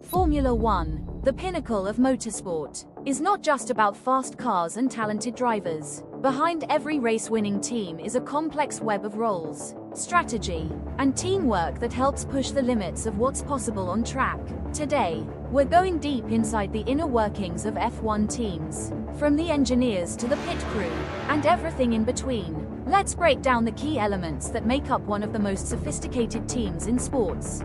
Formula One, the pinnacle of motorsport, is not just about fast cars and talented drivers. Behind every race-winning team is a complex web of roles, strategy, and teamwork that helps push the limits of what's possible on track. Today, we're going deep inside the inner workings of F1 teams, from the engineers to the pit crew, and everything in between. Let's break down the key elements that make up one of the most sophisticated teams in sports.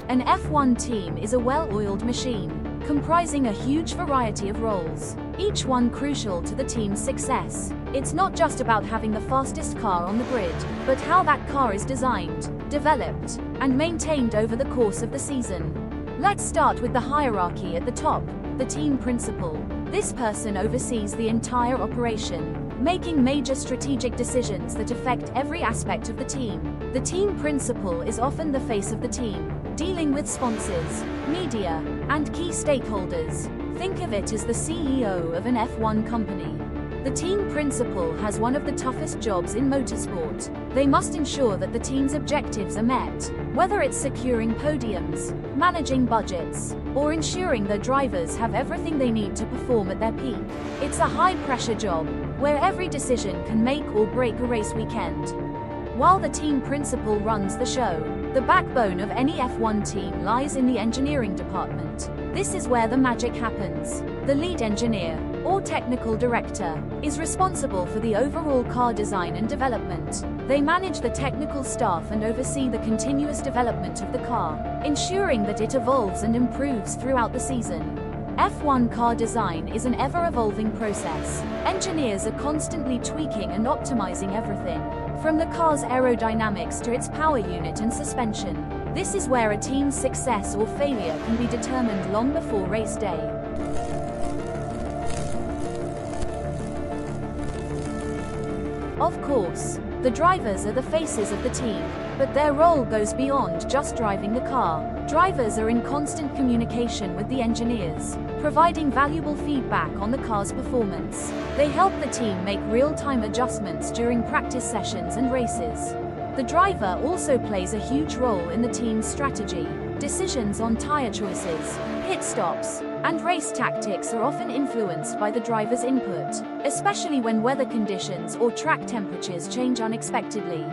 An F1 team is a well-oiled machine, comprising a huge variety of roles, each one crucial to the team's success. It's not just about having the fastest car on the grid, but how that car is designed, developed, and maintained over the course of the season. Let's start with the hierarchy at the top, the team principal. This person oversees the entire operation, making major strategic decisions that affect every aspect of the team. The team principal is often the face of the team, dealing with sponsors, media, and key stakeholders. Think of it as the CEO of an F1 company. The team principal has one of the toughest jobs in motorsport. They must ensure that the team's objectives are met, whether it's securing podiums, managing budgets, or ensuring their drivers have everything they need to perform at their peak. It's a high-pressure job, where every decision can make or break a race weekend. While the team principal runs the show, the backbone of any F1 team lies in the engineering department. This is where the magic happens. The lead engineer, or technical director, is responsible for the overall car design and development. They manage the technical staff and oversee the continuous development of the car, ensuring that it evolves and improves throughout the season. F1 car design is an ever-evolving process. Engineers are constantly tweaking and optimizing everything, from the car's aerodynamics to its power unit and suspension. This is where a team's success or failure can be determined long before race day. Of course, the drivers are the faces of the team, but their role goes beyond just driving the car. Drivers are in constant communication with the engineers, providing valuable feedback on the car's performance. They help the team make real-time adjustments during practice sessions and races. The driver also plays a huge role in the team's strategy. Decisions on tire choices, pit stops, and race tactics are often influenced by the driver's input, especially when weather conditions or track temperatures change unexpectedly.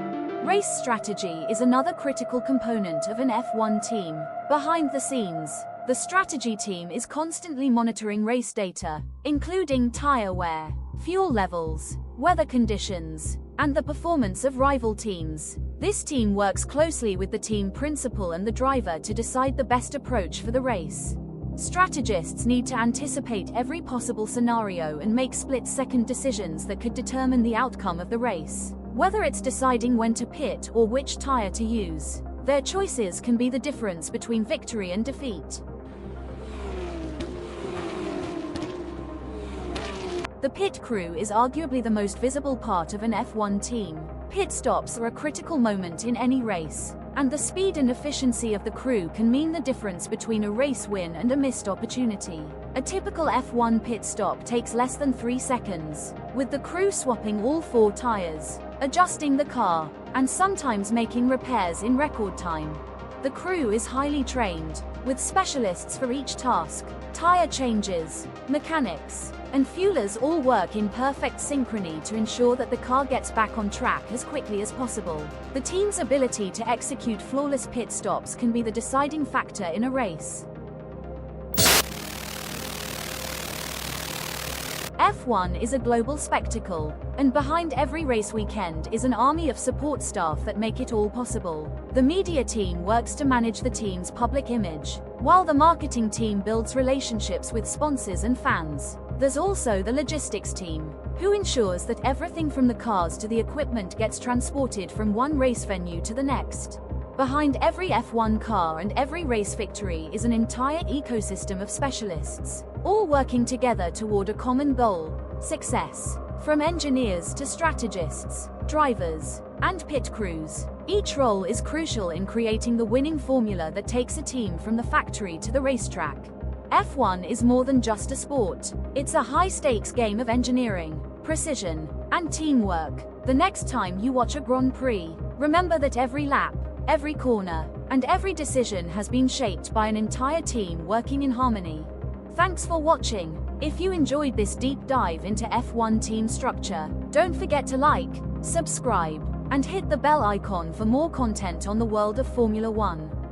Race strategy is another critical component of an F1 team. Behind the scenes, the strategy team is constantly monitoring race data, including tire wear, fuel levels, weather conditions, and the performance of rival teams. This team works closely with the team principal and the driver to decide the best approach for the race. Strategists need to anticipate every possible scenario and make split-second decisions that could determine the outcome of the race. Whether it's deciding when to pit or which tire to use, their choices can be the difference between victory and defeat. The pit crew is arguably the most visible part of an F1 team. Pit stops are a critical moment in any race, and the speed and efficiency of the crew can mean the difference between a race win and a missed opportunity. A typical F1 pit stop takes less than 3 seconds, with the crew swapping all 4 tires, adjusting the car, and sometimes making repairs in record time. The crew is highly trained, with specialists for each task. Tire changes, mechanics, and fuelers all work in perfect synchrony to ensure that the car gets back on track as quickly as possible. The team's ability to execute flawless pit stops can be the deciding factor in a race. F1 is a global spectacle, and behind every race weekend is an army of support staff that make it all possible. The media team works to manage the team's public image, while the marketing team builds relationships with sponsors and fans. There's also the logistics team, who ensures that everything from the cars to the equipment gets transported from one race venue to the next. Behind every F1 car and every race victory is an entire ecosystem of specialists, all working together toward a common goal: success. From engineers to strategists, drivers, and pit crews, each role is crucial in creating the winning formula that takes a team from the factory to the racetrack. F1 is more than just a sport. It's a high-stakes game of engineering, precision, and teamwork. The next time you watch a Grand Prix, remember that every lap, every corner, and every decision has been shaped by an entire team working in harmony. Thanks for watching. If you enjoyed this deep dive into F1 team structure, don't forget to like, subscribe, and hit the bell icon for more content on the world of Formula One.